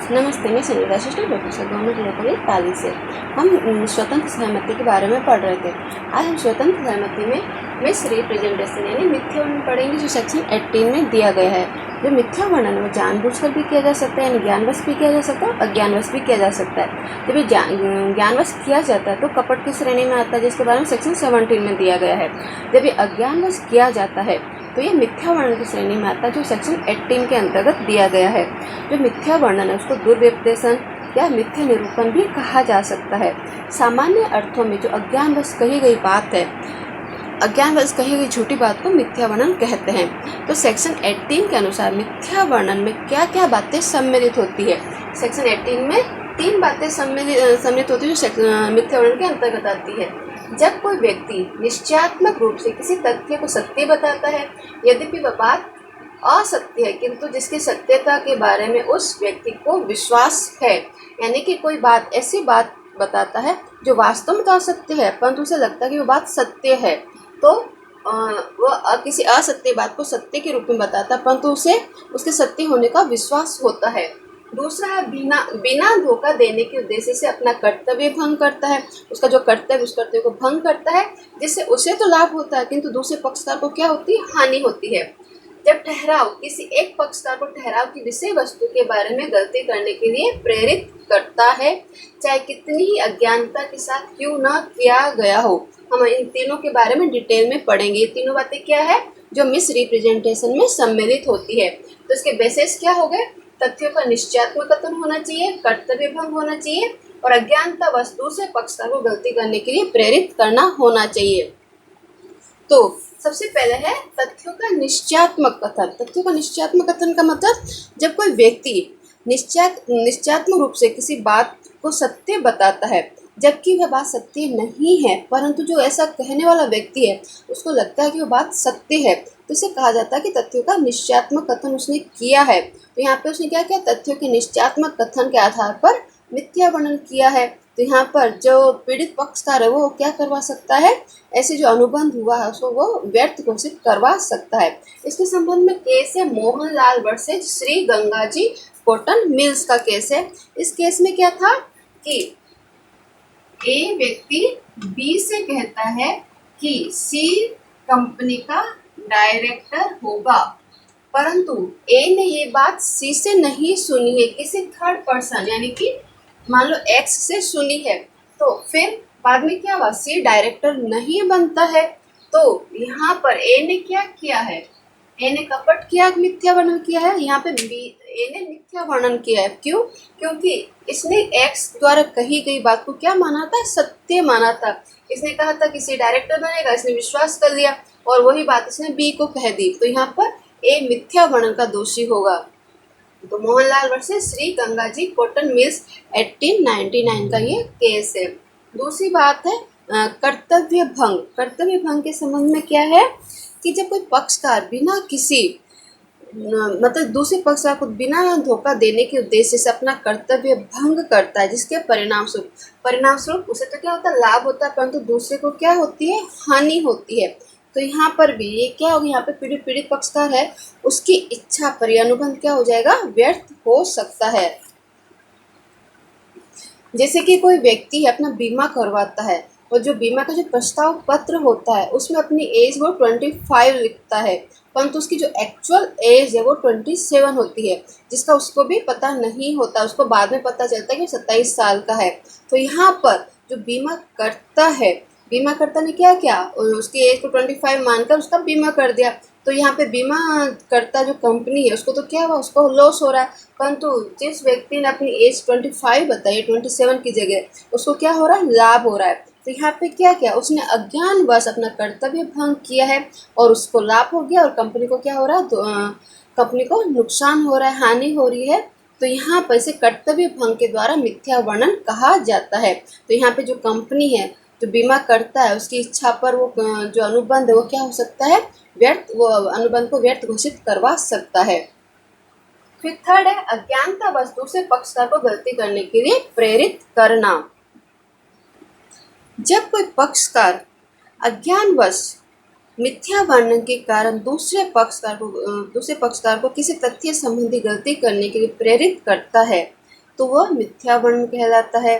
नमस्ते, मैं Sangeeta assistant professor government law college Pali से। हम स्वतंत्र सहमति के बारे में पढ़ रहे थे। आज हम स्वतंत्र सहमति में मिस रिप्रेजेंटेशन यानी मिथ्या वर्णन पढ़ेंगे, जो सेक्शन 18 में दिया गया है। जो मिथ्या वर्णन वो जानबूझकर भी किया जा सकता है, यानी ज्ञानवश भी किया जा सकता है, अज्ञानवश भी किया जा सकता है। जब ये ज्ञानवश किया जाता है तो कपट की श्रेणी में आता है, जिसके बारे में सेक्शन 17 में दिया गया है। जब ये अज्ञानवश किया जाता है तो ये मिथ्या वर्णन की श्रेणी में आता है, जो सेक्शन 18 के अंतर्गत दिया गया है। जो मिथ्या वर्णन है उसको दुर्व्यपदेशन या मिथ्या निरूपण भी कहा जा सकता है। सामान्य अर्थों में जो अज्ञानवश कही गई बात है, अज्ञानवश कही गई झूठी बात को मिथ्या वर्णन कहते हैं। तो सेक्शन 18 के अनुसार मिथ्या वर्णन में क्या क्या बातें सम्मिलित होती है। सेक्शन 18 में 3 बातें सम्मिलित होती है, जो मिथ्या वर्णन के अंतर्गत आती है। जब कोई व्यक्ति निश्चयात्मक रूप से किसी तथ्य को सत्य बताता है, यद्यपि वह बात असत्य है, किंतु जिसकी सत्यता के बारे में उस व्यक्ति को विश्वास है, यानी कि कोई बात ऐसी बात बताता है जो वास्तव में तो असत्य है, परंतु उसे लगता है कि वो बात सत्य है, तो वह किसी असत्य बात को सत्य के रूप में बताता है, परंतु उसे उसके सत्य होने का विश्वास होता है। दूसरा है बिना धोखा देने के उद्देश्य से अपना कर्तव्य भंग करता है। उसका जो कर्तव्य, उस कर्तव्य को भंग करता है, जिससे उसे तो लाभ होता है, किंतु दूसरे पक्षकार को क्या होती है, हानि होती है। जब ठहराव किसी एक पक्षकार को ठहराव की विषय वस्तु के बारे में गलती करने के लिए प्रेरित करता है, चाहे कितनी ही अज्ञानता के साथ क्यों न किया गया हो। हम इन तीनों के बारे में डिटेल में पढ़ेंगे। ये तीनों बातें क्या है जो मिस रिप्रेजेंटेशन में सम्मिलित होती है। तो इसके बेसिस क्या हो गए, तथ्यों का निश्चयात्मक कथन होना चाहिए, कर्तव्य भंग होना चाहिए, और अज्ञानता वश दूसरे पक्षकार को गलती करने के लिए प्रेरित करना होना चाहिए। तो सबसे पहले है तथ्यों का निश्चयात्मक कथन। तथ्यों का निश्चयात्मक कथन का मतलब, जब कोई व्यक्ति निश्चयात्मक रूप से किसी बात को सत्य बताता है, जबकि वह बात सत्य नहीं है, परंतु जो ऐसा कहने वाला व्यक्ति है उसको लगता है कि वो बात सत्य है, तो इसे कहा जाता है कि तथ्यों का निश्चयात्मक कथन उसने किया है। तो यहाँ पे उसने क्या किया, तथ्यों के निश्चयात्मक कथन के आधार पर मिथ्या वर्णन किया है। तो यहाँ पर जो पीड़ित पक्षकार है वो क्या करवा सकता है, ऐसे जो अनुबंध हुआ है उसको वो व्यर्थ घोषित करवा सकता है। इसके संबंध में केस है Mohanlal versus Shri Gangaji cotton mills का केस है। इस केस में क्या था कि ए व्यक्ति बी से कहता है कि सी कंपनी का डायरेक्टर होगा, परंतु ए ने ये बात सी से नहीं सुनी है, किसी थर्ड पर्सन यानी कि मान लो एक्स से सुनी है। तो फिर बाद में क्या हुआ, सी डायरेक्टर नहीं बनता है। तो यहाँ पर ए ने क्या किया है, ए ने कपट किया, मिथ्या वर्णन किया है। यहाँ पे ए ने मिथ्या वर्णन किया है। क्यों? क्योंकि इसने एक्स द्वारा कही गई बात को क्या माना था, सत्य माना था। इसने कहा था कि सी डायरेक्टर बनेगा, इसने विश्वास कर लिया और वही बात इसने बी को कह दी। तो यहाँ पर ए मिथ्या वर्णन का दोषी होगा। तो Mohanlal versus Shri Gangaji cotton mills 1899 का ये केस है। दूसरी बात है कर्तव्य भंग। कर्तव्य भंग के संबंध में क्या है कि जब कोई पक्षकार बिना किसी मतलब दूसरे पक्षकार को बिना धोखा देने के उद्देश्य से अपना कर्तव्य भंग करता है, जिसके परिणाम स्वरूप उसे तो क्या होता है, लाभ होता है, परंतु दूसरे को क्या होती है, हानि होती है। तो यहाँ पर भी ये क्या होगा, यहाँ पे पीड़ित पक्षकार है, उसकी इच्छा पर यह अनुबंध क्या हो जाएगा, व्यर्थ हो सकता है। जैसे कि कोई व्यक्ति है अपना बीमा करवाता है, और जो बीमा का जो प्रस्ताव पत्र होता है उसमें अपनी एज वो 25 लिखता है, परंतु उसकी जो एक्चुअल एज है वो 27 होती है, जिसका उसको भी पता नहीं होता। उसको बाद में पता चलता है कि 27 साल का है। तो यहाँ पर जो बीमा करता है, बीमा करता ने क्या किया, उसकी एज को 25 मानकर उसका बीमा कर दिया। तो यहाँ पे बीमा करता जो कंपनी है उसको तो क्या हुआ, उसको लॉस हो रहा है, परंतु जिस व्यक्ति ने अपनी एज 25 बताई, 27 की जगह, उसको क्या हो रहा है, लाभ हो रहा है। तो यहाँ पे क्या किया, उसने अज्ञानवश अपना कर्तव्य भंग किया है और उसको लाभ हो गया, और कंपनी को क्या हो रहा है, कंपनी को नुकसान हो रहा है, हानि हो रही है। तो यहाँ पर इसे कर्तव्य भंग के द्वारा मिथ्या वर्णन कहा जाता है। तो यहाँ पे जो कंपनी है, जो बीमा करता है, उसकी इच्छा पर वो जो अनुबंध है वो क्या हो सकता है, व्यर्थ, वो अनुबंध को व्यर्थ घोषित करवा सकता है। फिर थर्ड है अज्ञानता वश दूसरे पक्षकार को गलती करने के लिए प्रेरित करना। जब कोई पक्षकार अज्ञानवश मिथ्या वर्णन के कारण दूसरे पक्षकार को किसी तथ्य संबंधी गलती करने के लिए प्रेरित करता है, तो वह मिथ्या वर्णन कहलाता है।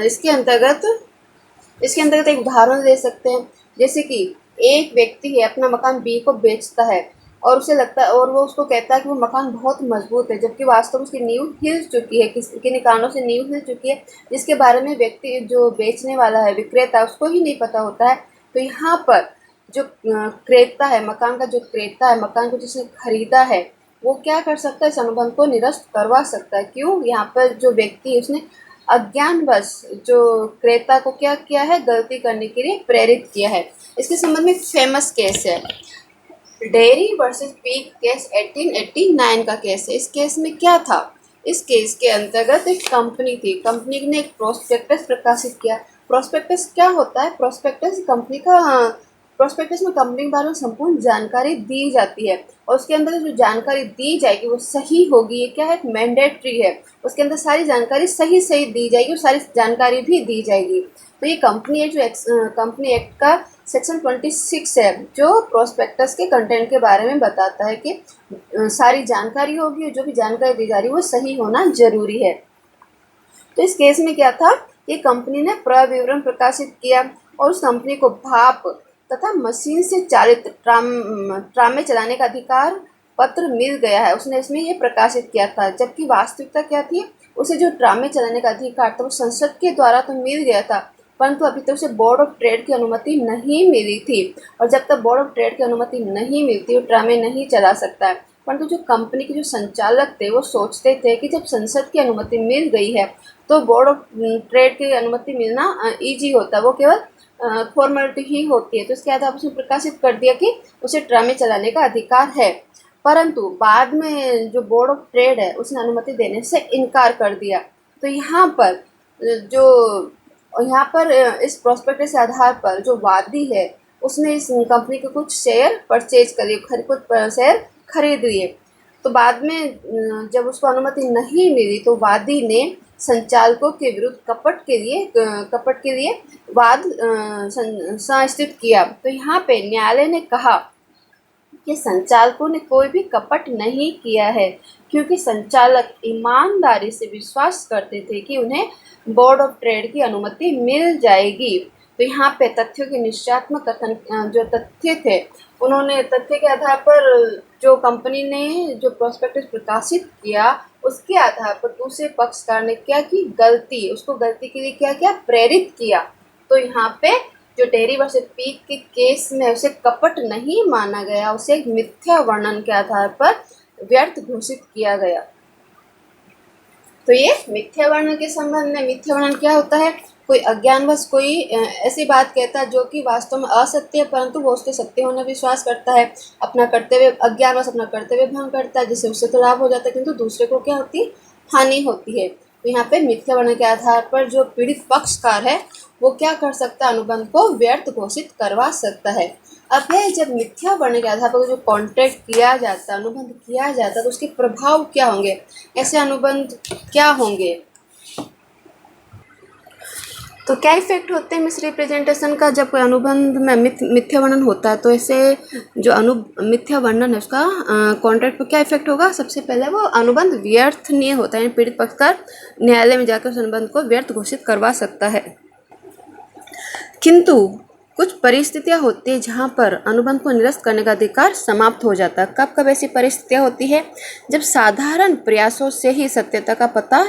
इसके अंतर्गत एक उदाहरण दे सकते हैं, जैसे कि एक व्यक्ति है अपना मकान बी को बेचता है और उसे लगता है और वो उसको कहता है कि वो मकान बहुत मजबूत है, जबकि वास्तव में उसकी नींव हिल चुकी है, किन कारणों से नींव हिल चुकी है, जिसके बारे में व्यक्ति जो बेचने वाला है, विक्रेता, उसको ही नहीं पता होता है। तो यहाँ पर जो क्रेता है, मकान का जो क्रेता है, मकान को जिसने खरीदा है, वो क्या कर सकता है, इस अनुबंध को निरस्त करवा सकता है। क्यों? यहाँ पर जो व्यक्ति है उसने अज्ञानवश जो क्रेता को क्या किया है, गलती करने के लिए प्रेरित किया है। इसके संबंध में एक फेमस केस है, डेयरी वर्सेस पिग केस 1889 का केस है। इस केस में क्या था? इस केस के अंतर्गत एक कंपनी थी, कंपनी ने एक प्रोस्पेक्टस प्रकाशित किया। प्रोस्पेक्टस क्या होता है? प्रोस्पेक्टस कंपनी का प्रोस्पेक्टस में कंपनी के बारे में संपूर्ण जानकारी दी जाती है और उसके अंदर जो जानकारी दी जाएगी वो सही होगी। ये क्या है? मैंडेटरी है। उसके अंदर सारी जानकारी सही सही दी जाएगी और सारी जानकारी भी दी जाएगी। तो ये कंपनी है, जो कंपनी एक्ट का सेक्शन 26 है, जो प्रोस्पेक्टस के कंटेंट के बारे में बताता है कि सारी जानकारी होगी और जो भी जानकारी दी जा रही है वो सही होना जरूरी है। तो इस केस में क्या था, ये कंपनी ने प्रविवरण प्रकाशित किया और उस कंपनी को भाप तथा मशीन से चालित ट्रामे चलाने का अधिकार पत्र मिल गया है। उसने इसमें ये प्रकाशित किया था, जबकि वास्तविकता क्या थी, उसे जो ट्रामे चलाने का अधिकार था वो संसद के द्वारा तो मिल गया था, परंतु अभी तक उसे बोर्ड ऑफ ट्रेड की अनुमति नहीं मिली थी। और जब तक बोर्ड ऑफ ट्रेड की अनुमति नहीं मिलती वो ट्रामे नहीं चला सकता है। परंतु जो कंपनी के जो संचालक थे वो सोचते थे कि जब संसद की अनुमति मिल गई है तो बोर्ड ऑफ ट्रेड की अनुमति मिलना ईजी होता है, वो केवल फॉर्मेलिटी ही होती है। तो इसके आधार पर उसने प्रकाशित कर दिया कि उसे ट्रामे चलाने का अधिकार है। परंतु बाद में जो बोर्ड ऑफ ट्रेड है उसने अनुमति देने से इनकार कर दिया। तो यहाँ पर इस प्रोस्पेक्टस के आधार पर जो वादी है उसने इस कंपनी के कुछ शेयर परचेज कर लिए, कुछ शेयर खरीद लिए। तो बाद में जब उसको अनुमति नहीं मिली तो वादी ने संचालकों के विरुद्ध कपट के लिए वाद संस्थित किया। तो यहाँ पे न्यायालय ने कहा कि संचालकों ने कोई भी कपट नहीं किया है, क्योंकि संचालक ईमानदारी से विश्वास करते थे कि उन्हें बोर्ड ऑफ ट्रेड की अनुमति मिल जाएगी। तो यहाँ पे तथ्यों के निश्चयात्मक कथन, जो तथ्य थे, उन्होंने तथ्य के आधार पर जो कंपनी ने जो प्रोस्पेक्टस प्रकाशित किया उसके आधार पर दूसरे पक्षकार ने क्या की, उसको गलती के लिए क्या किया, प्रेरित किया। तो यहाँ पे जो डेयरी वर्सेस पिग के केस में उसे कपट नहीं माना गया, उसे एक मिथ्या वर्णन के आधार पर व्यर्थ घोषित किया गया। तो ये मिथ्या वर्णन के संबंध में, मिथ्या वर्णन क्या होता है, कोई अज्ञानवश कोई ऐसी बात कहता है जो कि वास्तव में असत्य है, परंतु वो उसके सत्य होने विश्वास करता है, अज्ञानवश अपना कर्तव्य भंग करता है, जिससे उससे तो लाभ हो जाता है किंतु दूसरे को क्या होती है, हानि होती है। तो यहाँ पे मिथ्या वर्णन के आधार पर जो पीड़ित पक्षकार है वो क्या कर सकता है, अनुबंध को व्यर्थ घोषित करवा सकता है। अब है जब मिथ्या वर्णन के आधार पर जो कॉन्ट्रैक्ट किया जाता है, अनुबंध किया जाता है, तो उसके प्रभाव क्या होंगे, ऐसे अनुबंध क्या होंगे, तो क्या इफेक्ट होते हैं मिसरिप्रेजेंटेशन का जब कोई अनुबंध में मिथ्या वर्णन होता है। तो ऐसे जो मिथ्या वर्णन है उसका कॉन्ट्रैक्ट पर क्या इफेक्ट होगा, सबसे पहले वो अनुबंध व्यर्थनीय होता है, यानी पीड़ित पक्षकार न्यायालय में जाकर उस अनुबंध को व्यर्थ घोषित करवा सकता है। किंतु कुछ परिस्थितियां होती है जहां पर अनुबंध को निरस्त करने का अधिकार समाप्त हो जाता है। कब कब ऐसी परिस्थितियां होती है, जब साधारण प्रयासों से ही सत्यता का पता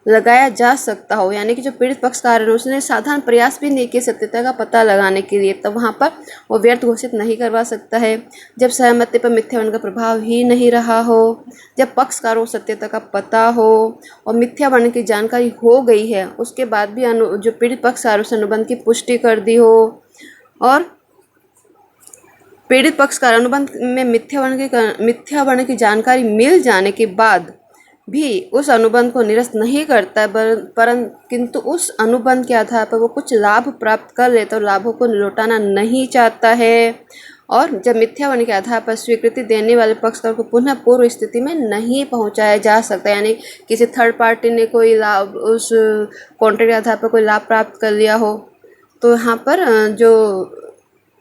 लगाया जा सकता हो, यानी कि जो पीड़ित पक्षकार है उसने साधारण प्रयास भी नहीं किए सत्यता का पता लगाने के लिए, तब वहाँ पर वो व्यर्थ घोषित नहीं करवा सकता है। जब सहमति पर मिथ्या वर्णन का प्रभाव ही नहीं रहा हो, जब पक्षकारों को सत्यता का पता हो और मिथ्या वर्णन की जानकारी हो गई है, उसके बाद भी जो पीड़ित पक्षकार उस अनुबंध की पुष्टि कर दी हो, और पीड़ित पक्षकार अनुबंध में मिथ्या वर्णन की जानकारी मिल जाने के बाद भी उस अनुबंध को निरस्त नहीं करता है, किंतु उस अनुबंध के आधार पर वो कुछ लाभ प्राप्त कर लेता है, लाभों को लौटाना नहीं चाहता है। और जब मिथ्या वर्णन के आधार पर स्वीकृति देने वाले पक्षकार को पुनः पूर्व स्थिति में नहीं पहुंचाया जा सकता, यानी किसी थर्ड पार्टी ने कोई लाभ उस कॉन्ट्रैक्ट के आधार पर कोई लाभ प्राप्त कर लिया हो, तो यहाँ पर जो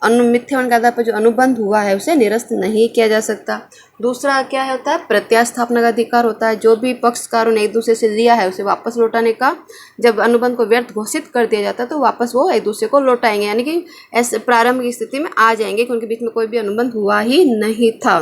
मिथ्यावन के आधार पर जो अनुबंध हुआ है उसे निरस्त नहीं किया जा सकता। दूसरा क्या होता है, प्रत्यास्थापना का अधिकार होता है। जो भी पक्षकारों ने एक दूसरे से लिया है उसे वापस लौटाने का, जब अनुबंध को व्यर्थ घोषित कर दिया जाता है तो वापस वो एक दूसरे को लौटाएंगे, यानी कि ऐसे प्रारंभ की स्थिति में आ जाएंगे कि उनके बीच में कोई भी अनुबंध हुआ ही नहीं था।